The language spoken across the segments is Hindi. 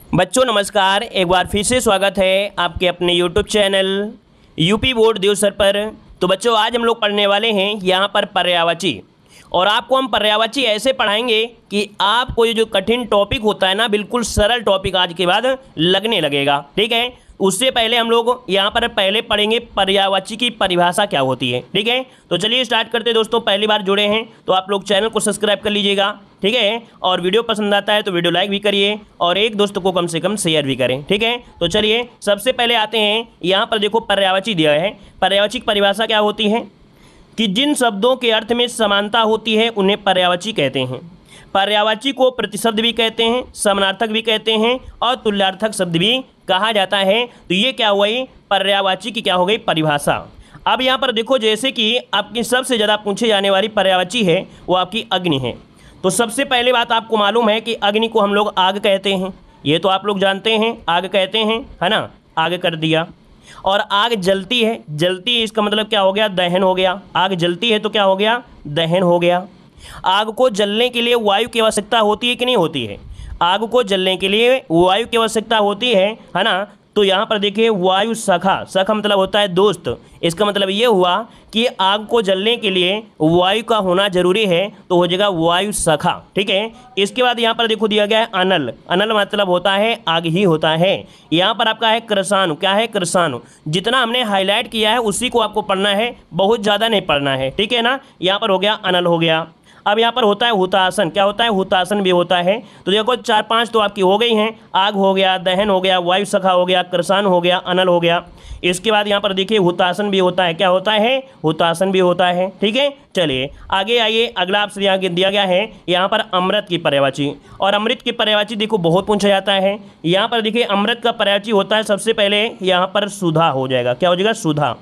बच्चों नमस्कार, एक बार फिर से स्वागत है आपके अपने YouTube channel UP board Dev sir पर। तो बच्चों आज हम लोग पढ़ने वाले हैं यहाँ पर पर्यायवाची, और आपको हम पर्यायवाची ऐसे पढ़ाएंगे कि आपको ये जो कठिन टॉपिक होता है ना, बिल्कुल सरल टॉपिक आज के बाद लगने लगेगा। ठीक है, उससे पहले हम लोग यहाँ पर पहले पढ़ेंगे पर्यायवाची की परिभाषा क्या होती है। ठीक है, तो चलिए स्टार्ट करते हैं। दोस्तों पहली बार जुड़े हैं तो आप लोग चैनल को सब्सक्राइब कर लीजिएगा। ठीक है, और वीडियो पसंद आता है तो वीडियो लाइक भी करिए और एक दोस्त को कम से कम शेयर भी करें। ठीक है, तो चलिए सबसे पहले आते हैं। यहाँ पर देखो पर्यायवाची दिया है। पर्यायवाची की परिभाषा क्या होती है कि जिन शब्दों के अर्थ में समानता होती है उन्हें पर्यायवाची कहते हैं। पर्यायवाची को प्रतिशब्द भी कहते हैं, समानार्थक भी कहते हैं और तुल्यार्थक शब्द भी कहा जाता है। तो ये क्या हुआ, पर्यायवाची की क्या हो गई परिभाषा। अब यहाँ पर देखो, जैसे कि आपकी सबसे ज़्यादा पूछे जाने वाली पर्यायवाची है वो आपकी अग्नि है। तो सबसे पहले बात आपको मालूम है कि अग्नि को हम लोग आग कहते हैं, ये तो आप लोग जानते हैं, आग कहते हैं, है ना, आग कर दिया। और आग जलती है, जलती है इसका मतलब क्या हो गया, दहन हो गया। आग जलती है तो क्या हो गया, दहन हो गया। आग को जलने के लिए वायु की आवश्यकता होती है कि नहीं होती है, आग को जलने के लिए वायु की आवश्यकता होती है ना। तो यहाँ पर देखिए वायु सखा, सखा मतलब होता है दोस्त। इसका मतलब ये हुआ कि आग को जलने के लिए वायु का होना जरूरी है, तो हो जाएगा वायु सखा। ठीक है, इसके बाद यहाँ पर देखो दिया गया है अनल। अनल मतलब होता है आग ही होता है। यहाँ पर आपका है कृषाणु। क्या है, कृषाणु। जितना हमने हाईलाइट किया है उसी को आपको पढ़ना है, बहुत ज़्यादा नहीं पढ़ना है। ठीक है ना, यहाँ पर हो गया अनल हो गया। अब यहाँ पर होता है हुतासन। क्या होता है, हुतासन भी होता है। तो देखो 4-5 तो आपकी हो गई हैं, आग हो गया, दहन हो गया, वायु सखा हो गया, कृषाण हो गया, अनल हो गया। इसके बाद यहाँ पर देखिए हुतासन भी होता है। क्या होता है, हुतासन भी होता है। ठीक है, चलिए आगे आइए। अगला आपसे यहाँ दिया गया है यहाँ पर अमृत की पर्यायवाची। और अमृत की पर्यायवाची देखो बहुत पूछा जाता है। यहाँ पर देखिए अमृत का पर्यायवाची होता है, सबसे पहले यहाँ पर सुधा हो जाएगा। क्या हो जाएगा, सुधा।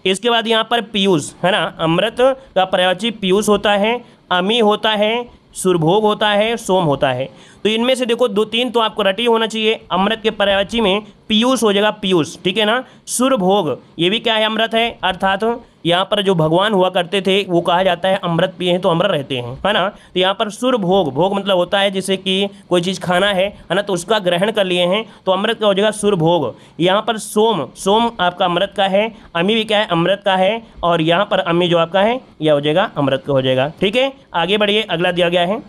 इसके बाद यहाँ पर पीयूष, है ना, अमृत का पर्यायवाची पीयूष होता है, अमी होता है, सुरभोग होता है, सोम होता है। तो इनमें से देखो 2-3 तो आपको रटी होना चाहिए। अमृत के पर्यायवाची में पीयूष हो जाएगा, पीयूष। ठीक है ना। सुरभोग ये भी क्या है, अमृत है, अर्थात यहाँ पर जो भगवान हुआ करते थे वो कहा जाता है अमृत पिए हैं तो अमर रहते हैं, है ना। तो यहाँ पर सुरभोग, भोग मतलब होता है जैसे कि कोई चीज़ खाना है ना, तो उसका ग्रहण कर लिए हैं तो अमृत का हो जाएगा सुरभोग। यहाँ पर सोम, सोम आपका अमृत का है। अमी भी क्या है, अमृत का है। और यहाँ पर अमी जो आपका है यह हो जाएगा अमृत का हो जाएगा। ठीक है, आगे बढ़िए। अगला दिया गया है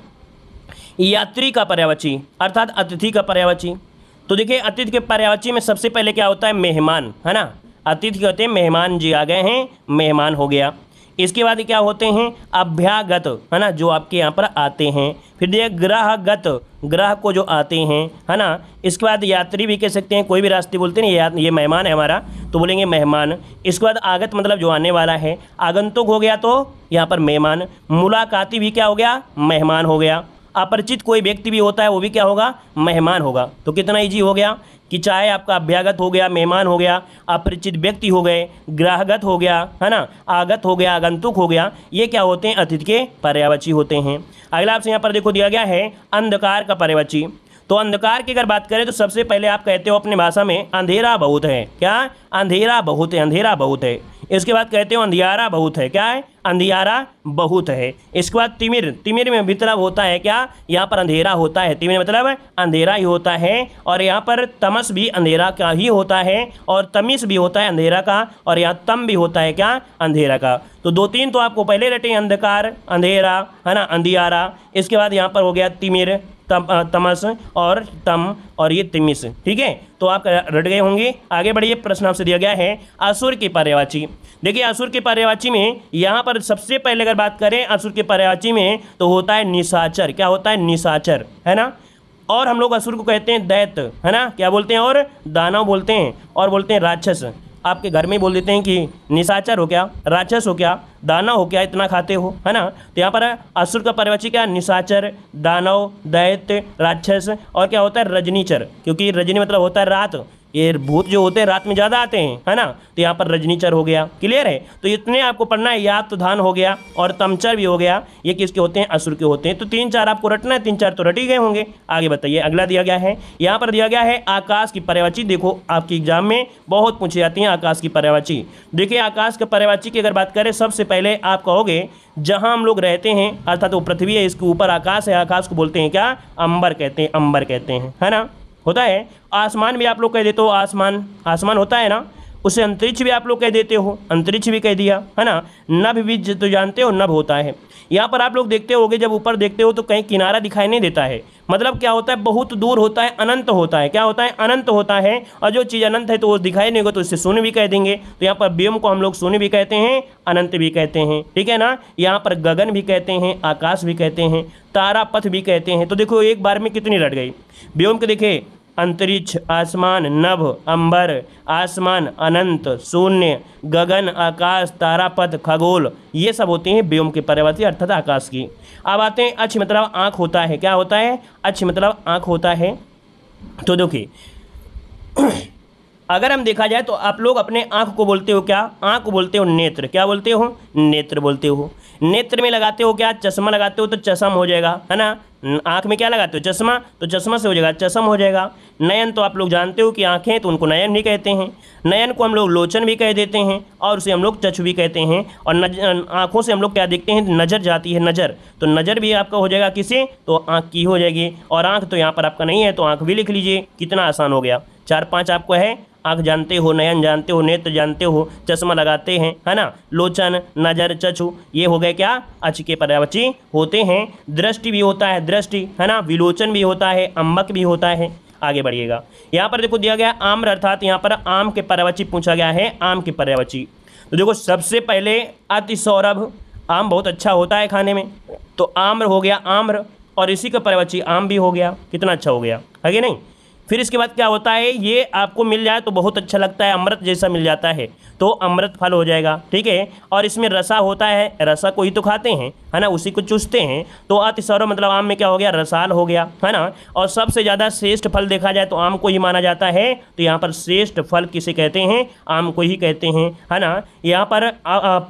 यात्री का पर्यायवाची, अर्थात अतिथि का पर्यायवाची। तो देखिए अतिथि के पर्यायवाची में सबसे पहले क्या होता है, मेहमान, है ना। अतिथि कहते हैं मेहमान जी आ गए हैं, मेहमान हो गया। इसके बाद क्या होते हैं, अभ्यागत, है ना, जो आपके यहाँ पर आते हैं। फिर देखिए ग्रहगत, ग्रह को जो आते हैं, है ना। इसके बाद यात्री भी कह सकते हैं, कोई भी रास्ते बोलते हैं ये मेहमान है हमारा, तो बोलेंगे मेहमान। इसके बाद आगत मतलब जो आने वाला है, आगंतुक हो गया तो यहाँ पर मेहमान। मुलाकाती भी क्या हो गया, मेहमान हो गया। अपरिचित कोई व्यक्ति भी होता है वो भी क्या होगा, मेहमान होगा। तो कितना ईजी हो गया कि चाहे आपका अभ्यागत हो गया, मेहमान हो गया, अपरिचित व्यक्ति हो गए, ग्राहगत हो गया, है ना, आगत हो गया, आगंतुक हो गया, ये क्या होते हैं, अतिथि के पर्यायवाची होते हैं। अगला आपसे यहाँ पर देखो दिया गया है अंधकार का पर्यायवाची। तो अंधकार की अगर बात करें तो सबसे पहले आप कहते हो अपने भाषा में अंधेरा बहुत है। क्या, अंधेरा बहुत है, अंधेरा बहुत है। इसके बाद कहते हो अंधियारा बहुत है। क्या है, अंधियारा बहुत है। इसके बाद तिमिर, तिमिर में मतलब होता है क्या, यहाँ पर अंधेरा होता है। तिमिर मतलब अंधेरा ही होता है। और यहाँ पर तमस भी अंधेरा का ही होता है, और तमिस भी होता है अंधेरा का, और यहाँ तम भी होता है क्या, अंधेरा का। तो 2-3 तो आपको पहले रटे, अंधकार, अंधेरा, है ना, अंधियारा। इसके बाद यहाँ पर हो गया तिमिर, तमस और तम, और ये तिमिस। ठीक है, तो आप रट गए होंगे। आगे बढ़िए, प्रश्न आपसे दिया गया है असुर की पर्यायवाची। देखिए असुर के पर्यायवाची में यहाँ पर सबसे पहले अगर बात करें असुर के पर्यायवाची में तो होता है निशाचर। क्या होता है, निशाचर, है ना। और हम लोग असुर को कहते हैं दैत्य, है ना, क्या बोलते हैं, और दानव बोलते हैं, और बोलते हैं राक्षस। आपके घर में बोल देते हैं कि निशाचर हो क्या, राक्षस हो क्या, दानव हो क्या, इतना खाते हो, है ना। तो यहाँ पर असुर का पर्यायवाची क्या, निशाचर, दानव, दैत्य, राक्षस, और क्या होता है, रजनीचर, क्योंकि रजनी मतलब होता है रात। ये भूत जो होते हैं रात में ज़्यादा आते हैं, है ना। तो यहाँ पर रजनीचर हो गया। क्लियर है, तो इतने आपको पढ़ना है। यातधान हो गया और तमचर भी हो गया। ये किसके होते हैं, असुर के होते हैं। तो 3-4 आपको रटना है, 3-4 तो रट ही गए होंगे। आगे बताइए। अगला दिया गया है, यहाँ पर दिया गया है आकाश की पर्यायवाची। देखो आपकी एग्जाम में बहुत पूछी जाती है आकाश की पर्यायवाची। देखिए आकाश के पर्यायवाची की अगर बात करें, सबसे पहले आप कहोगे जहाँ हम लोग रहते हैं, अर्थात वो पृथ्वी है, इसके ऊपर आकाश है, आकाश को बोलते हैं क्या, अंबर कहते हैं, अंबर कहते हैं, है ना। होता है। आसमान भी आप लोग कह देते हो, आसमान, आसमान होता है ना, उसे अंतरिक्ष भी आप लोग कह देते हो, अंतरिक्ष भी कह दिया, है ना। नभ भी तो जानते हो, नभ होता है। यहाँ पर आप लोग देखते होगे, जब ऊपर देखते हो तो कहीं किनारा दिखाई नहीं देता है, मतलब क्या होता है, बहुत दूर होता है, अनंत होता है। क्या होता है, अनंत होता है। और जो चीज़ अनंत है तो वो दिखाई नहीं होगा, तो इससे शून्य भी कह देंगे। तो यहाँ पर व्योम को हम लोग शून्य भी कहते हैं, अनंत भी कहते हैं, ठीक है ना। यहाँ पर गगन भी कहते हैं, आकाश भी कहते हैं, तारा पथ भी कहते हैं। तो देखो एक बार में कितनी रट गई। व्योम के देखे, अंतरिक्ष, आसमान, नभ, अंबर, आसमान, अनंत, शून्य, गगन, आकाश, तारापथ, खगोल, ये सब होते हैं व्योम के पर्यायवाची अर्थात आकाश की। अब आते हैं अक्ष मतलब आँख होता है। क्या होता है, अक्ष मतलब आँख होता है। तो देखिए अगर हम देखा जाए तो आप लोग अपने आँख को बोलते हो क्या, आँख को बोलते हो नेत्र। क्या बोलते हो, नेत्र बोलते हो। नेत्र में लगाते हो क्या, चश्मा लगाते हो तो चश्म हो जाएगा, है ना। आँख में क्या लगाते हो, चश्मा, तो चश्मा से हो जाएगा चश्म हो जाएगा। नयन तो आप लोग जानते हो कि आँखें, तो उनको नयन भी कहते हैं। नयन को हम लोग लोचन भी कह देते हैं, और उसे हम लोग चक्षु भी कहते हैं। और आँखों से हम लोग क्या देखते हैं, नज़र जाती है, नज़र, तो नज़र भी आपका हो जाएगा किसे, तो आँख की हो जाएगी। और आँख तो यहाँ पर आपका नहीं है, तो आँख भी लिख लीजिए, कितना आसान हो गया। 4-5 आपको है, आँख जानते हो, नयन जानते हो, नेत्र जानते हो, चश्मा लगाते हैं, है ना, लोचन, नज़र, चक्षु, ये हो गए क्या, अक्ष के पर्यायवाची होते हैं। दृष्टि भी होता है, दृष्टि, है ना, विलोचन भी होता है, अम्बक भी होता है। आगे बढ़िएगा, यहाँ पर देखो दिया गया आम्र, अर्थात यहाँ पर आम के पर्यायवाची पूछा गया है, आम के पर्यायवाची। तो देखो सबसे पहले अति सौरभ, आम बहुत अच्छा होता है खाने में, तो आम्र हो गया, आम्र, और इसी का पर्यायवाची आम भी हो गया। कितना अच्छा हो गया, है कि नहीं। फिर इसके बाद क्या होता है, ये आपको मिल जाए तो बहुत अच्छा लगता है, अमृत जैसा मिल जाता है तो अमृत फल हो जाएगा, ठीक है। और इसमें रसा होता है, रसा को ही तो खाते हैं, है ना, उसी को चूसते हैं। तो अतिसौरभ मतलब आम में क्या हो गया, रसाल हो गया, है ना। और सबसे ज़्यादा श्रेष्ठ फल देखा जाए तो आम को ही माना जाता है। तो यहाँ पर श्रेष्ठ फल किसे कहते हैं, आम को ही कहते हैं, है ना। यहाँ पर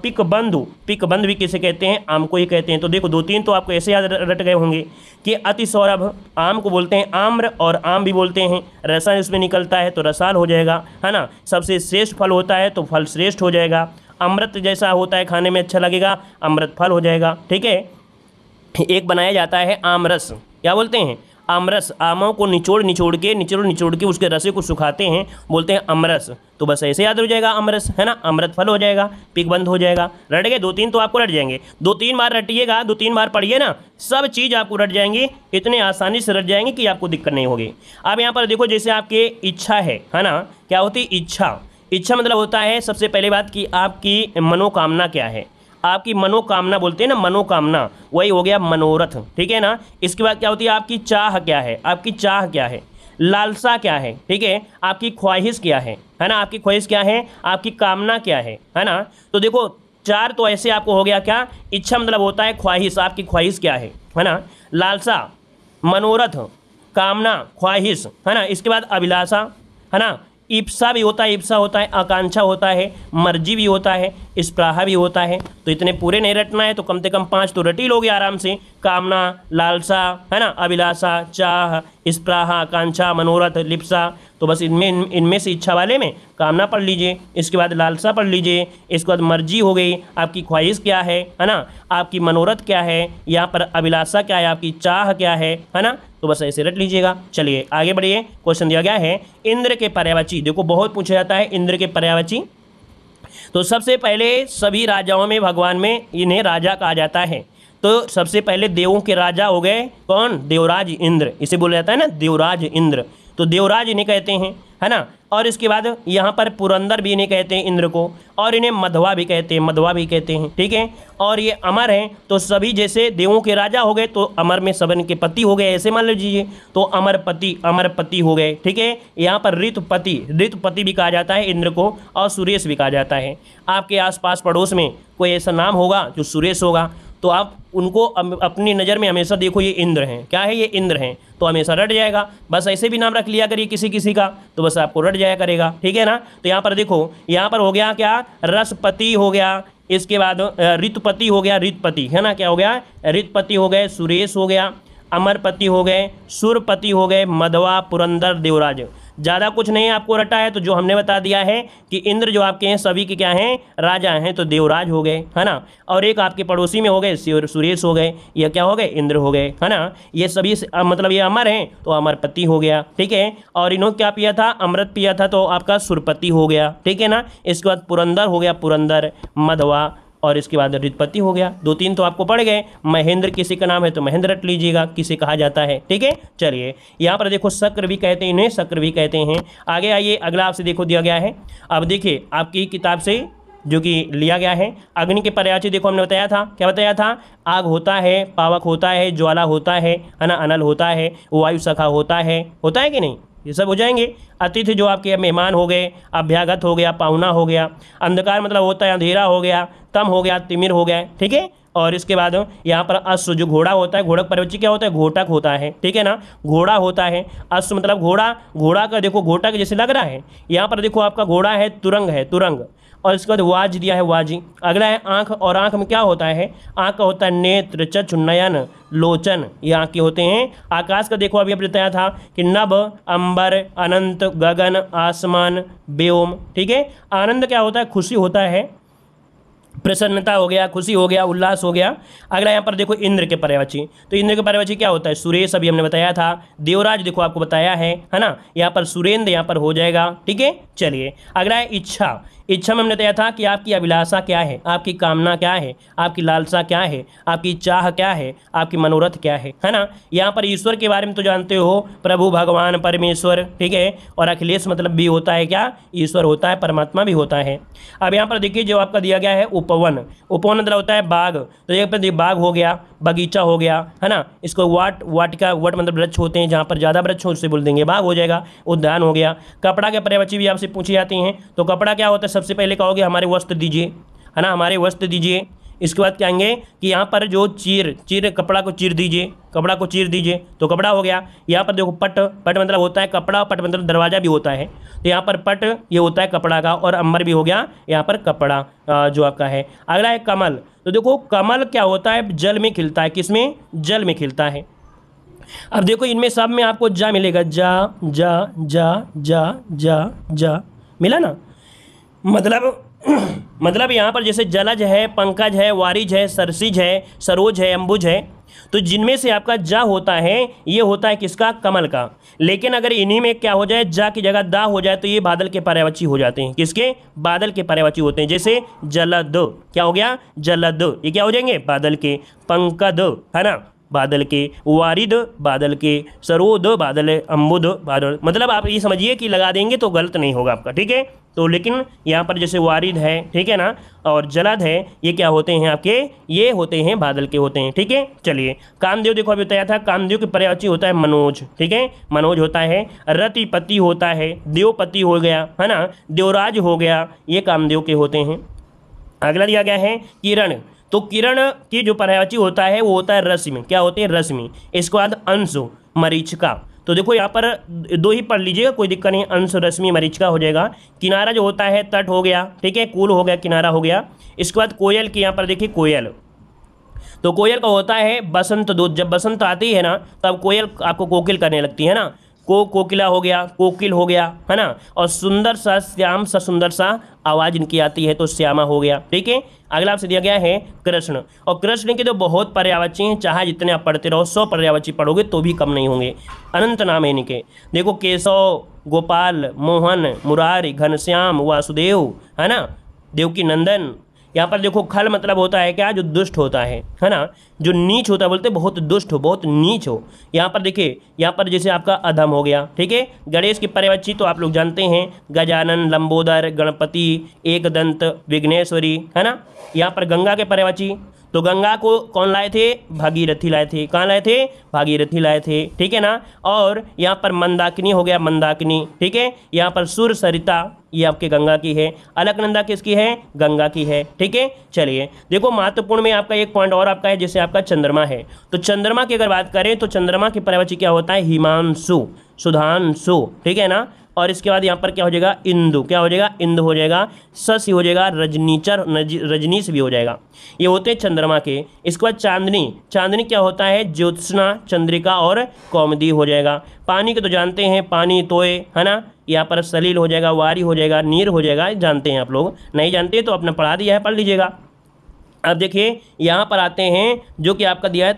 पिक बंधु, पिक बंध भी किसे कहते हैं, आम को ही कहते हैं। तो देखो 2-3 तो आपको ऐसे याद रट गए होंगे कि अतिसौरभ आम को बोलते हैं आम्र, और आम भी बोलते हैं, रसा इसमें निकलता है तो रसाल हो जाएगा, है ना। सबसे श्रेष्ठ फल होता है तो फल श्रेष्ठ हो जाएगा। अमृत जैसा होता है, खाने में अच्छा लगेगा, अमृत फल हो जाएगा, ठीक है। एक बनाया जाता है आमरस, क्या बोलते हैं, आमरस। आमों को निचोड़ के उसके रसे को सुखाते हैं, बोलते हैं अमरस। तो बस ऐसे याद हो जाएगा अमरस, है ना, अमृत फल हो जाएगा, पिक बंद हो जाएगा। रट गए, 2-3 तो आपको रट जाएंगे, 2-3 बार रटिएगा, 2-3 बार पढ़िए ना, सब चीज़ आपको रट जाएंगी, इतने आसानी से रट जाएंगे कि आपको दिक्कत नहीं होगी। अब यहाँ पर देखो, जैसे आपकी इच्छा है ना, क्या होती है इच्छा। इच्छा मतलब होता है सबसे पहले बात कि आपकी मनोकामना क्या है, आपकी मनोकामना बोलते हैं ना, मनोकामना, वही हो गया मनोरथ, ठीक है ना। इसके बाद क्या होती है, आपकी चाह क्या है, आपकी चाह क्या है, लालसा क्या है, ठीक है, आपकी ख्वाहिश क्या है ना, आपकी ख्वाहिश क्या है, आपकी कामना क्या है ना। तो देखो 4 तो ऐसे आपको हो गया क्या, इच्छा मतलब होता है ख्वाहिश, आपकी ख्वाहिश क्या है ना, लालसा, मनोरथ, कामना, ख्वाहिश, है ना। इसके बाद अभिलाषा, है ना, इप्सा भी होता है, इप्सा होता है, आकांक्षा होता है, मर्जी भी होता है, स्प्राहा भी होता है। तो इतने पूरे नहीं रटना है, तो कम से कम 5 तो रट ही लोगे आराम से। कामना, लालसा, है ना, अभिलाषा, चाह, स्प्राहा, आकांक्षा, मनोरथ, लिप्सा। तो बस इनमें से इच्छा वाले में कामना पढ़ लीजिए, इसके बाद लालसा पढ़ लीजिए, इसके बाद मर्जी हो गई, आपकी ख्वाहिश क्या है ना, आपकी मनोरथ क्या है, यहाँ पर अभिलाषा क्या है, आपकी चाह क्या है ना। तो बस ऐसे रट लीजिएगा। चलिए आगे बढ़िए, क्वेश्चन दिया गया है इंद्र के पर्यायवाची। देखो बहुत पूछा जाता है इंद्र के पर्यायवाची। तो सबसे पहले सभी राजाओं में, भगवान में इन्हें राजा कहा जाता है। तो सबसे पहले देवों के राजा हो गए कौन, देवराज इंद्र, इसे बोला जाता है ना देवराज इंद्र। तो देवराज इन्हें कहते हैं, है ना। और इसके बाद यहाँ पर पुरंदर भी इन्हें कहते हैं इंद्र को, और इन्हें मधवा भी कहते हैं, मधवा भी कहते हैं, ठीक है। और ये अमर हैं, तो सभी जैसे देवों के राजा हो गए तो अमर में सबन के पति हो गए, ऐसे मान लीजिए। तो अमरपति हो गए, ठीक है। यहाँ पर ऋतुपति भी कहा जाता है इंद्र को, और सुरेश भी कहा जाता है। आपके आसपास पड़ोस में कोई ऐसा नाम होगा जो सुरेश होगा, तो आप उनको अपनी नज़र में हमेशा देखो, ये इंद्र हैं, क्या है, ये इंद्र हैं, तो हमेशा रट जाएगा। बस ऐसे भी नाम रख लिया करिए किसी किसी का, तो बस आपको रट जाया करेगा, ठीक है ना। तो यहाँ पर देखो, यहाँ पर हो गया क्या, रसपति हो गया, इसके बाद ऋतुपति हो गया, ऋतपति, है ना, क्या हो गया, ऋतपति हो गए, सुरेश हो गया, अमरपति हो गए, सुरपति हो गए, मधवा, पुरंदर, देवराज। ज़्यादा कुछ नहीं आपको रटा है, तो जो हमने बता दिया है कि इंद्र जो आपके हैं सभी के क्या हैं, राजा हैं, तो देवराज हो गए, है ना। और एक आपके पड़ोसी में हो गए सुरेश हो गए, ये क्या हो गए, इंद्र हो गए, है ना। ये सभी मतलब ये अमर हैं तो अमरपति हो गया, ठीक है। और इन्होंने क्या पिया था, अमृत पिया था, तो आपका सुरपति हो गया, ठीक है ना। इसके बाद पुरंदर हो गया, पुरंदर, मधवा, और इसके बाद रितपति हो गया। 2-3 तो आपको पड़ गए। महेंद्र किसी का नाम है तो महेंद्र रट लीजिएगा, किसे कहा जाता है, ठीक है। चलिए यहाँ पर देखो शक्र भी कहते हैं इन्हें, शक्र भी कहते हैं। आगे आइए, अगला आपसे देखो दिया गया है। अब देखिए आपकी किताब से जो कि लिया गया है, अग्नि के पर्यायवाची देखो हमने बताया था, क्या बताया था, आग होता है, पावक होता है, ज्वाला होता है ना, अनल होता है, वायु सखा होता है कि नहीं, ये सब हो जाएंगे। अतिथि जो आपके मेहमान हो गए, अभ्यागत हो गया, पाहुना हो गया, अंधकार मतलब होता है अंधेरा हो गया, तम हो गया, तिमिर हो गया, ठीक है। और इसके बाद यहाँ पर अश्व जो घोड़ा होता है, घोड़क पर्यवची क्या होता है, घोटक होता है, ठीक है ना, घोड़ा होता है। अश्व मतलब घोड़ा, घोड़ा का देखो घोटक जैसे लग रहा है। यहाँ पर देखो आपका घोड़ा है, तुरंग है, तुरंग। और इसके बाद वाज दिया है, वाजी। अगला है आँख, और आँख में क्या होता है, आँख का होता है नेत्र, चक्षु, नयन, लोचन, ये आँख के होते हैं। आकाश का देखो अभी बताया था कि नभ, अंबर, अनंत, गगन, आसमान, व्योम, ठीक है। आनंद क्या होता है, खुशी होता है, प्रसन्नता हो गया, खुशी हो गया, उल्लास हो गया। अगला यहाँ पर देखो इंद्र के पर्यायवाची, तो इंद्र के पर्यायवाची क्या होता है, सुरेश, अभी हमने बताया था। देवराज देखो आपको बताया है ना, यहाँ पर सुरेंद्र यहाँ पर हो जाएगा, ठीक है। चलिए अगला है इच्छा। इच्छा में हमने बताया था कि आपकी अभिलाषा क्या है, आपकी कामना क्या है, आपकी लालसा क्या है, आपकी चाह क्या है, आपकी मनोरथ क्या है ना। यहाँ पर ईश्वर के बारे में तो जानते हो, प्रभु, भगवान, परमेश्वर, ठीक है। और अखिलेश मतलब भी होता है क्या, ईश्वर होता है, परमात्मा भी होता है। अब यहाँ पर देखिए जो आपका दिया गया है उपवन, उपवन मतलब होता है बाग, तो एक पर बाग हो गया, बगीचा हो गया, है ना। इसको वाटिका, वट मतलब वृक्ष होते हैं, जहाँ पर ज़्यादा वृक्ष हो उससे बोल देंगे बाग हो जाएगा, उद्यान हो गया। कपड़ा के पर्यायवाची भी आपसे पूछी जाती हैं, तो कपड़ा क्या होता है, सबसे पहले कहोगे हमारे वस्त्र दीजिए, है ना, हमारे वस्त्र दीजिए। इसके बाद कहेंगे कि यहाँ पर जो चीर कपड़ा को चीर दीजिए, कपड़ा को चीर दीजिए, तो कपड़ा हो गया। यहाँ पर देखो पट, पट मतलब होता है कपड़ा, पट मतलब दरवाजा भी होता है, तो यहाँ पर पट ये होता है कपड़ा का, और अंबर भी हो गया यहाँ पर कपड़ा जो आपका है। अगला है कमल, तो देखो कमल क्या होता है, जल में खिलता है, किसमें, जल में खिलता है। अब देखो इनमें सब में आपको जा मिलेगा, जा जा जा जा जा जा, मिला ना। मतलब यहाँ पर जैसे जलज है, पंकज है, वारिज है, सरसिज है, सरोज है, अंबुज है, तो जिनमें से आपका जा होता है ये होता है किसका, कमल का। लेकिन अगर इन्हीं में क्या हो जाए, जा की जगह दा हो जाए तो ये बादल के पर्यायवाची हो जाते हैं, किसके, बादल के पर्यायवाची होते हैं। जैसे जलद, क्या हो गया, जलद, ये क्या हो जाएंगे, बादल के। पंकद, है ना, बादल के। वारिद, बादल के। सरोद, बादल, अम्बुद, बादल। मतलब आप ये समझिए कि लगा देंगे तो गलत नहीं होगा आपका, ठीक है। तो लेकिन यहाँ पर जैसे वारिद है, ठीक है ना, और जलद है, ये क्या होते हैं आपके, ये होते हैं बादल के होते हैं, ठीक है। चलिए कामदेव देखो अभी बताया था, कामदेव के पर्यायवाची होता है मनोज, ठीक है, मनोज होता है। रतिपति होता है, देवपति हो गया, है ना, देवराज हो गया, ये कामदेव के होते हैं। अगला दिया गया है किरण, तो किरण की जो पर्यायवाची होता है वो होता है रश्मि, क्या होते हैं, रश्मि। इसके बाद अंश, मरीचिका, तो देखो यहाँ पर दो ही पढ़ लीजिएगा, कोई दिक्कत नहीं, अंश, रश्मि, मरीचिका हो जाएगा। किनारा जो होता है तट हो गया, ठीक है, कूल हो गया, किनारा हो गया। इसके बाद कोयल की यहाँ पर देखिए कोयल, तो कोयल का होता है बसंत दूत, जब बसंत आती है ना तब कोयल आपको कोकिल करने लगती है ना, कोकिला हो गया, कोकिल हो गया, है ना। और सुंदर सा, श्याम सा, सुंदर सा आवाज़ इनकी आती है तो श्यामा हो गया, ठीक है। अगला आपसे दिया गया है कृष्ण, और कृष्ण के तो बहुत पर्यायवाची हैं, चाहे जितने आप पढ़ते रहो, 100 पर्यायवाची पढ़ोगे तो भी कम नहीं होंगे, अनंत नाम है इनके। देखो केशव, गोपाल, मोहन, मुरारी, घनश्याम, वासुदेव, है ना, देवकी नंदन। यहाँ पर देखो खल मतलब होता है क्या, जो दुष्ट होता है ना, जो नीच होता है, बोलते बहुत दुष्ट हो, बहुत नीच हो। यहाँ पर देखिए, यहाँ पर जैसे आपका अधम हो गया, ठीक है। गणेश की पर्यायवाची तो आप लोग जानते हैं, गजानन, लंबोदर, गणपति, एकदंत, विघ्नेश्वरी, है ना। यहाँ पर गंगा के पर्यायवाची, तो गंगा को कौन लाए थे, भागीरथी लाए थे, कहाँ लाए थे, भागीरथी लाए थे, ठीक है ना। और यहाँ पर मंदाकिनी हो गया, मंदाकिनी, ठीक है। यहाँ पर सुर सरिता, ये आपके गंगा की है। अलकनंदा किसकी है, गंगा की है, ठीक है। चलिए देखो महत्वपूर्ण में आपका एक पॉइंट और आपका है, जैसे आपका चंद्रमा है, तो चंद्रमा की अगर बात करें तो चंद्रमा की पर्यायवाची क्या होता है, हिमांशु, सुधांशु, ठीक है ना। और इसके बाद यहाँ पर क्या हो जाएगा, इंदु, क्या हो जाएगा, इंदु हो जाएगा। शशि हो जाएगा रजनीचर, रजनीश भी हो जाएगा। ये होते हैं चंद्रमा के। इसके बाद चांदनी, चांदनी क्या होता है, ज्योत्सना, चंद्रिका और कौमुदी हो जाएगा। पानी के तो जानते हैं, पानी तोय है ना, यहाँ पर सलील हो जाएगा, वारी हो जाएगा, नीर हो जाएगा, जानते हैं आप लोग, नहीं जानते तो अपना पढ़ा दिया है, पढ़ लीजिएगा। अब देखिए यहाँ पर आते हैं जो कि आपका दिया है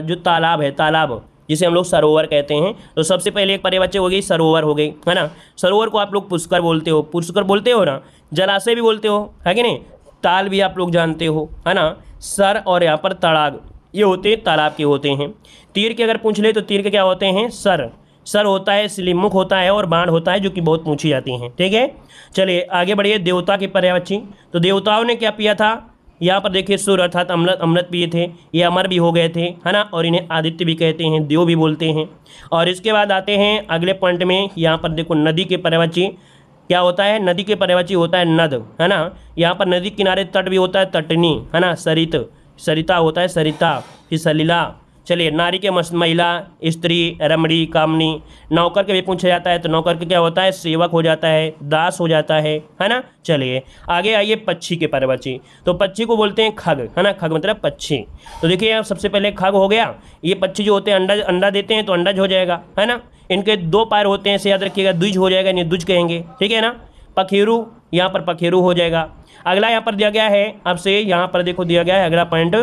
जो तालाब है, तालाब जिसे हम लोग सरोवर कहते हैं। तो सबसे पहले एक पर्यायवाची हो गई सरोवर हो गई, है ना। सरोवर को आप लोग पुष्कर बोलते हो, पुष्कर बोलते हो ना, जलाशय भी बोलते हो, है कि नहीं, ताल भी आप लोग जानते हो, है ना। सर और यहाँ पर तड़ाग, ये होते हैं तालाब के होते हैं। तीर के अगर पूछ ले तो तीर के क्या होते हैं, सर, सर होता है, सिलिमुख होता है और बाण होता है, जो कि बहुत पूछी जाती हैं, ठीक है। चलिए आगे बढ़िए। देवता के पर्यायवाची, तो देवताओं ने क्या पिया था, यहाँ पर देखिए सूर्य अर्थात अमृत, अमृत पिए थे, ये अमर भी हो गए थे, है ना, और इन्हें आदित्य भी कहते हैं, देव भी बोलते हैं। और इसके बाद आते हैं अगले पॉइंट में, यहाँ पर देखो नदी के पर्यायवाची क्या होता है, नदी के पर्यायवाची होता है नद, है ना। यहाँ पर नदी किनारे तट भी होता है तटनी, है ना, सरित, सरिता होता है सरिता, फिर सलिला। चलिए नारी के महिला, स्त्री, रमणी, कामनी। नौकर के भी पूछा जाता है तो नौकर के क्या होता है, सेवक हो जाता है, दास हो जाता है ना। चलिए आगे आइए पक्षी के पर्यायवाची, तो पक्षी को बोलते हैं खग, है ना, खग मतलब पक्षी। तो देखिए यहाँ सबसे पहले खग हो गया, ये पक्षी जो होते हैं अंडा, अंडा देते हैं तो अंडज हो जाएगा, है ना। इनके दो पैर होते हैं, इसे याद रखिएगा, द्विज हो जाएगा, नहीं द्विज कहेंगे, ठीक है ना। पखेरु, यहाँ पर पखेरु हो जाएगा। अगला यहाँ पर दिया गया है आपसे, यहाँ पर देखो दिया गया है अगला पॉइंट,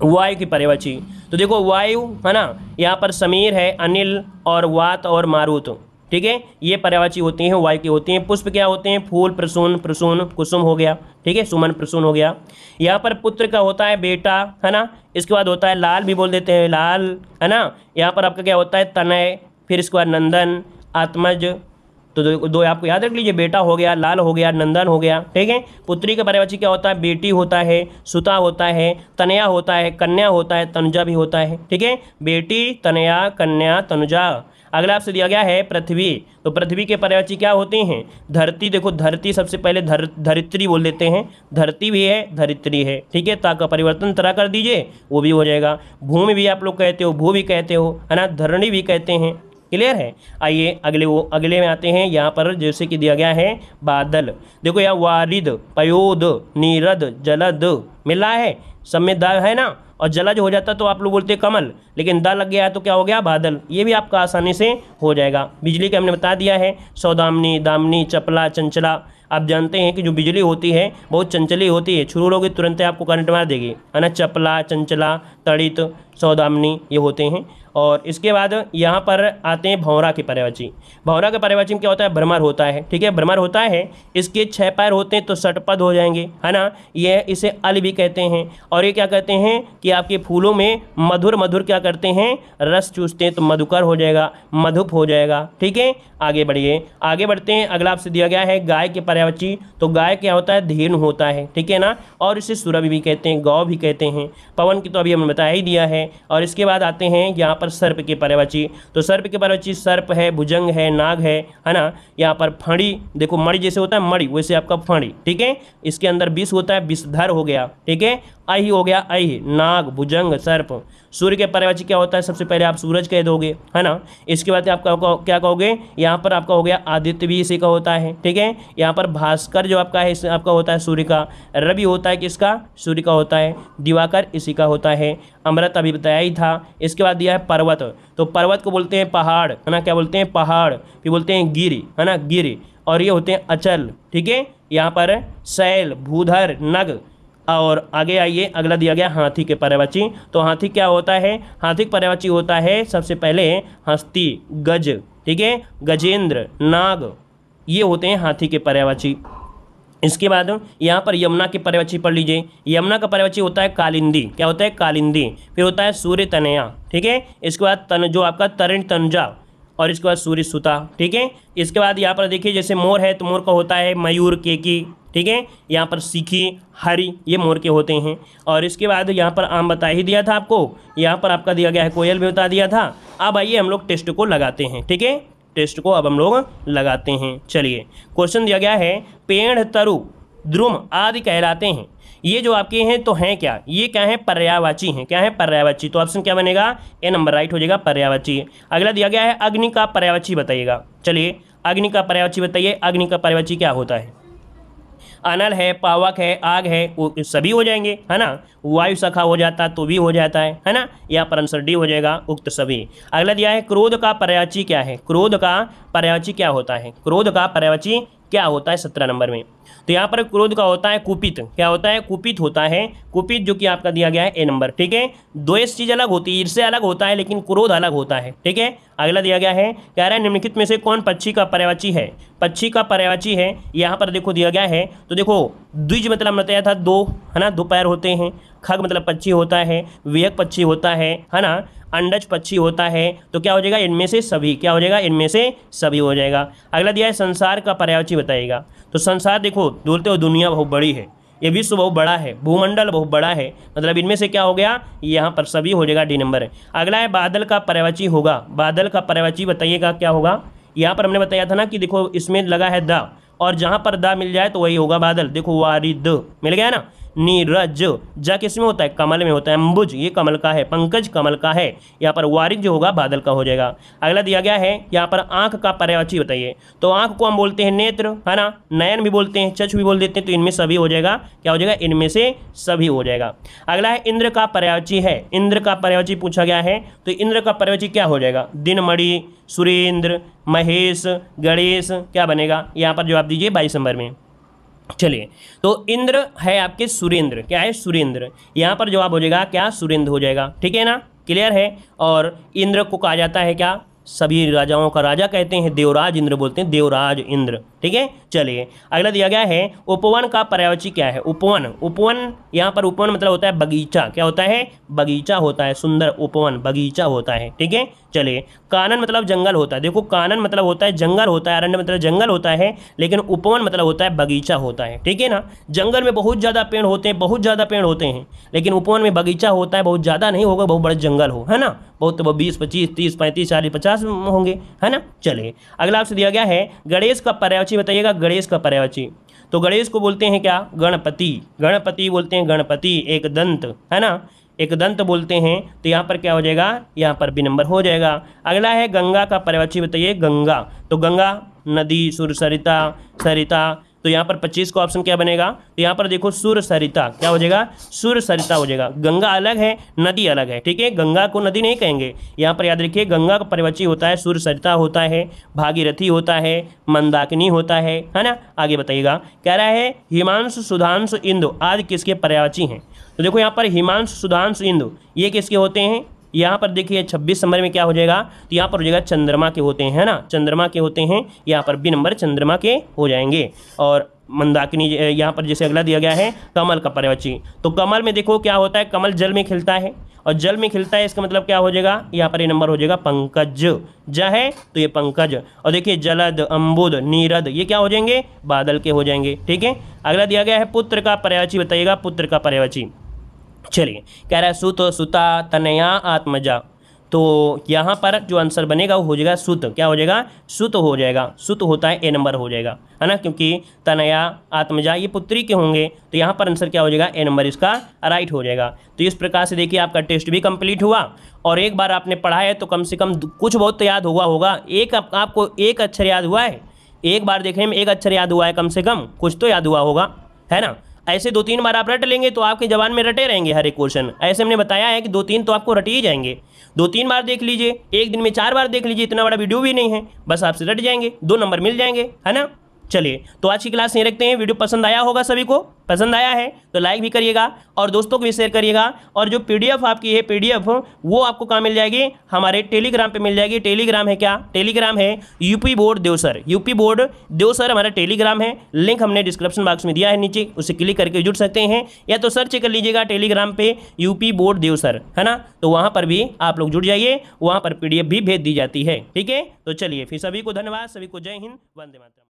वायु की पर्यायवाची। तो देखो वायु, है ना, यहाँ पर समीर है, अनिल और वात और मारुत, ठीक है, ये पर्यायवाची होती हैं, वायु की होती हैं। पुष्प क्या होते हैं, फूल, प्रसून, प्रसून, कुसुम हो गया, ठीक है, सुमन, प्रसून हो गया। यहाँ पर पुत्र का होता है बेटा, है ना। इसके बाद होता है लाल भी बोल देते हैं, लाल, है ना। यहाँ पर आपका क्या होता है, तनय, फिर इसके बाद नंदन, आत्मज। तो दो आपको याद रख लीजिए, बेटा हो गया, लाल हो गया, नंदन हो गया, ठीक है। पुत्री का पर्यायवाची क्या होता है, बेटी होता है, सुता होता है, तनया होता है, कन्या होता है, तनुजा भी होता है, ठीक है। बेटी, तनया, कन्या, तनुजा। अगला आपसे दिया गया है पृथ्वी, तो पृथ्वी के पर्यायवाची क्या होते हैं, धरती। देखो धरती सबसे पहले धरित्री बोल देते हैं, धरती भी है, धरित्री है, ठीक है। ता का परिवर्तन तरह कर दीजिए, वो भी हो जाएगा। भूमि भी आप लोग कहते हो, भू भी कहते हो, है ना, धरणी भी कहते हैं, क्लियर है। आइए अगले में आते हैं, यहाँ पर जैसे कि दिया गया है बादल। देखो यहाँ वारिद, पयोद, नीरद, जलद मिल रहा है, सब में द है ना, और जलज हो जाता तो आप लोग बोलते कमल, लेकिन द लग गया है तो क्या हो गया, बादल। ये भी आपका आसानी से हो जाएगा। बिजली का हमने बता दिया है, सौदामिनी, दामिनी, चपला, चंचला। आप जानते हैं कि जो बिजली होती है बहुत चंचली होती है, छुरू लोगे तुरंत आपको करंट मार देगी, है ना। चपला, चंचला, तड़ित, सौदामिनी ये होते हैं। और इसके बाद यहाँ पर आते हैं भौरा के पर्यायवाची। भौरा के पर्यायवाची में क्या होता है, भ्रमर होता है, ठीक है, भ्रमर होता है। इसके 6 पैर होते हैं तो षटपद हो जाएंगे, है ना। ये इसे अल भी कहते हैं। और ये क्या कहते हैं कि आपके फूलों में मधुर मधुर क्या करते हैं, रस चूसते हैं, तो मधुकर हो जाएगा, मधुप हो जाएगा, ठीक है। आगे बढ़िए, आगे बढ़ते हैं। अगला आपसे दिया गया है गाय के पर्यायवाची। तो गाय क्या होता है, धेनु होता है, ठीक है ना। और इसे सुरभि भी कहते हैं, गौ भी कहते हैं। पवन की तो अभी हमने बता ही दिया है। और इसके बाद आते हैं यहाँ पर सर्प के पर्यायवाची। तो सर्प के पर्यायवाची सर्प है, भुजंग है, नाग है ना। यहाँ पर फणी, देखो मणि जैसे होता है मणि, वैसे आपका फणी, ठीक है। इसके अंदर विष होता है, विषधर हो गया, ठीक है। अहि हो गया, अहि, नाग, भुजंग, सर्प। सूर्य के पर्यायवाची क्या होता है, सबसे पहले आप सूरज कह दोगे, है ना। इसके बाद आपका क्या कहोगे, यहाँ पर आपका हो गया आदित्य भी इसी का होता है, ठीक है। यहाँ पर भास्कर जो आपका है आपका होता है सूर्य का। रवि होता है किसका, सूर्य का होता है। दिवाकर इसी का होता है। अमृत अभी बताया ही था। इसके बाद दिया है पर्वत। तो पर्वत को बोलते हैं पहाड़, है ना, क्या बोलते हैं, पहाड़। फिर बोलते हैं गिरि, है ना, गिरि। और ये होते हैं अचल, ठीक है। यहाँ पर शैल, भूधर, नग। और आगे आइए, अगला दिया गया हाथी के पर्यायवाची। तो हाथी क्या होता है, हाथी का पर्यायवाची होता है सबसे पहले हस्ती, गज, ठीक है, गजेंद्र, नाग, ये होते हैं हाथी के पर्यायवाची। इसके बाद यहाँ पर यमुना के पर्यायवाची पढ़ लीजिए। यमुना का पर्यायवाची होता है कालिंदी, क्या होता है, कालिंदी। फिर होता है सूर्य तनया, ठीक है। इसके बाद तन जो आपका तरण तनुजा, और इसके बाद सूर्य सुता, ठीक है। इसके बाद यहाँ पर देखिए जैसे मोर है तो मोर का होता है मयूर, केकी, ठीक है। यहाँ पर सीखी, हरी, ये मोर के होते हैं। और इसके बाद यहाँ पर आम बता ही दिया था आपको, यहाँ पर आपका दिया गया है कोयल भी बता दिया था। अब आइए हम लोग टेस्ट को लगाते हैं, ठीक है। टेस्ट को अब हम लोग लगाते हैं। चलिए क्वेश्चन दिया गया है, पेड़, तरु, द्रुम आदि कहलाते हैं। ये जो आपके हैं तो हैं क्या, ये क्या है, पर्यायवाची हैं। क्या है, पर्यायवाची। तो ऑप्शन क्या बनेगा, ए नंबर राइट हो जाएगा, पर्यायवाची। अगला दिया गया है अग्नि का पर्यायवाची बताइएगा। चलिए अग्नि का पर्यायवाची बताइए, अग्नि का पर्यायवाची क्या होता है? अनल है, पावक है, आग है, वो सभी हो जाएंगे, है ना। वायु सखा हो जाता तो भी हो जाता है ना। यहाँ पर आंसर डी हो जाएगा, उक्त सभी। अगला दिया है क्रोध का पर्यायवाची क्या है? क्रोध का पर्यायवाची क्या होता है? क्रोध का पर्यायवाची क्या होता है 17 नंबर में? तो यहाँ पर क्रोध का होता है कुपित। क्या होता है? कुपित होता है। कुपित जो कि आपका दिया गया है ए नंबर, ठीक है। द्वेष चीज अलग होती है, ईर्ष्या अलग होता है, लेकिन क्रोध अलग होता है, ठीक है। अगला दिया गया है, कह रहा है निम्नलिखित में से कौन पक्षी का पर्यायवाची है? पक्षी का पर्यायवाची है, यहाँ पर देखो दिया गया है। तो देखो द्विज मतलब बताया था दो, है ना, दो पैर होते हैं। खग मतलब पक्षी होता है, विहग पक्षी होता है ना। अंडज पक्षी होता है। तो क्या हो जाएगा? इनमें से सभी। क्या हो जाएगा? इनमें से सभी हो जाएगा। अगला दिया है संसार का पर्यायवाची बताइएगा। तो संसार देखो बोलते हो दुनिया बहुत बड़ी है, ये विश्व बहुत बड़ा है, भूमंडल बहुत बड़ा है, मतलब इनमें से क्या हो गया? यहाँ पर सभी हो जाएगा, डी नंबर है। अगला है बादल का पर्यायवाची होगा। बादल का पर्यायवाची बताइएगा क्या होगा? यहाँ पर हमने बताया था ना कि देखो इसमें लगा है द, और जहाँ पर द मिल जाए तो वही होगा बादल। देखो वारिद मिल गया ना। नीरज जा किस में होता है? कमल में होता है। अंबुज ये कमल का है, पंकज कमल का है। यहाँ पर वारिद जो होगा बादल का हो जाएगा। अगला दिया गया है यहाँ पर आंख का पर्यायवाची बताइए। तो आंख को हम बोलते हैं नेत्र, है ना, नयन भी बोलते हैं, चक्षु भी बोल देते हैं। तो इनमें सभी हो जाएगा। क्या हो जाएगा? इनमें से सभी हो जाएगा। अगला है इंद्र का पर्यायवाची है। इंद्र का पर्यायवाची पूछा गया है, तो इंद्र का पर्यायवाची क्या हो जाएगा? दिनमणि, सुरेंद्र, महेश, गणेश, क्या बनेगा? यहाँ पर जवाब दीजिए 22 नंबर में। चलिए, तो इंद्र है आपके सुरेंद्र। क्या है? सुरेंद्र। यहाँ पर जवाब हो जाएगा क्या? सुरेंद्र हो जाएगा, ठीक है ना, क्लियर है। और इंद्र को कहा जाता है क्या? सभी राजाओं का राजा कहते हैं, देवराज इंद्र बोलते हैं, देवराज इंद्र, ठीक है। चलिए अगला दिया गया है उपवन का पर्यायवाची क्या है? उपवन। उपवन यहाँ पर उपवन मतलब होता है बगीचा। क्या होता है? बगीचा होता है, सुंदर उपवन बगीचा होता है, ठीक है। चलिए कानन मतलब जंगल होता है। देखो कानन मतलब होता है जंगल होता है, अरण्य मतलब जंगल होता है, लेकिन उपवन मतलब होता है बगीचा होता है, ठीक है ना। जंगल में बहुत ज़्यादा पेड़ होते हैं, बहुत ज़्यादा पेड़ होते हैं, लेकिन उपवन में बगीचा होता है, बहुत ज़्यादा नहीं होगा, बहुत बड़ा जंगल हो, है ना, बहुत 20 25 30 35 40 50 होंगे, है ना। चलिए अगला आपसे दिया गया है गणेश का पर्यायवाची बताइएगा। गणेश का पर्यायवाची, तो गणेश को बोलते हैं क्या? गणपति। गणपति बोलते हैं, गणपति एक दंत, है ना, एक दंत बोलते हैं। तो यहाँ पर क्या हो जाएगा? यहाँ पर बी नंबर हो जाएगा। अगला है गंगा का पर्यायवाची बताइए। गंगा, तो गंगा नदी, सुर सरिता, सरिता। तो यहाँ पर 25 का ऑप्शन क्या बनेगा? तो यहाँ पर देखो सुर सरिता, क्या हो जाएगा? सुर सरिता हो जाएगा। गंगा अलग है, नदी अलग है, ठीक है, गंगा को नदी नहीं कहेंगे। यहाँ पर याद रखिए गंगा का पर्यायवाची होता है सुर सरिता होता है, भागीरथी होता है, मंदाकिनी होता है ना। आगे बताइएगा, कह रहा है हिमांशु, सुधांशु, इंदु आदि किसके पर्यायवाची हैं? तो देखो यहाँ पर हिमांशु, सुधांशु, इंदु ये किसके होते हैं? यहाँ पर देखिए 26 नंबर में क्या हो जाएगा? तो यहाँ पर हो जाएगा चंद्रमा के होते हैं, है ना, चंद्रमा के होते हैं। यहाँ पर बी नंबर चंद्रमा के हो जाएंगे। और मंदाकिनी यहाँ पर जैसे अगला दिया गया है कमल का पर्यायवाची। तो कमल में देखो क्या होता है? कमल जल में खिलता है, और जल में खिलता है इसका मतलब क्या हो जाएगा? यहाँ पर ये नंबर हो जाएगा पंकज। ज है तो ये पंकज। और देखिए जलद, अम्बुद, नीरद ये क्या हो जाएंगे? बादल के हो जाएंगे, ठीक है। अगला दिया गया है पुत्र का पर्यायवाची बताइएगा। पुत्र का पर्यायवाची, चलिए कह रहा है सुत, सुता, तनया, आत्मजा। तो यहाँ पर जो आंसर बनेगा वो हो जाएगा सुत। क्या हो जाएगा? सुत हो जाएगा। सुत होता है ए नंबर हो जाएगा, है ना, क्योंकि तनया, आत्मजा ये पुत्री के होंगे। तो यहाँ पर आंसर क्या हो जाएगा? ए नंबर इसका राइट हो जाएगा। तो इस प्रकार से देखिए आपका टेस्ट भी कंप्लीट हुआ, और एक बार आपने पढ़ा है तो कम से कम कुछ बहुत तो याद हुआ होगा। एक आपको एक अक्षर याद हुआ है, एक बार देखने में एक अक्षर याद हुआ है, कम से कम कुछ तो याद हुआ होगा, है ना। ऐसे 2-3 बार आप रट लेंगे तो आपके जबान में रटे रहेंगे हर एक क्वेश्चन। ऐसे हमने बताया है कि 2-3 तो आपको रट ही जाएंगे। 2-3 बार देख लीजिए, एक दिन में 4 बार देख लीजिए, इतना बड़ा वीडियो भी नहीं है, बस आपसे रट जाएंगे, 2 नंबर मिल जाएंगे, है ना। चलिए तो आज की क्लास यहीं रखते हैं। वीडियो पसंद आया होगा, सभी को पसंद आया है तो लाइक भी करिएगा और दोस्तों को भी शेयर करिएगा। और जो पीडीएफ आपकी है, पीडीएफ वो आपको कहाँ मिल जाएगी? हमारे टेलीग्राम पे मिल जाएगी। टेलीग्राम है क्या? टेलीग्राम है UP board Dev sir. UP board Dev sir हमारा टेलीग्राम है, लिंक हमने डिस्क्रिप्शन बॉक्स में दिया है नीचे, उसे क्लिक करके जुड़ सकते हैं, या तो सर्च कर लीजिएगा टेलीग्राम पे यूपी बोर्ड देवसर, है ना। तो वहाँ पर भी आप लोग जुड़ जाइए, वहाँ पर पीडीएफ भी भेज दी जाती है, ठीक है। तो चलिए फिर सभी को धन्यवाद, सभी को जय हिंद, वंदे मातरम।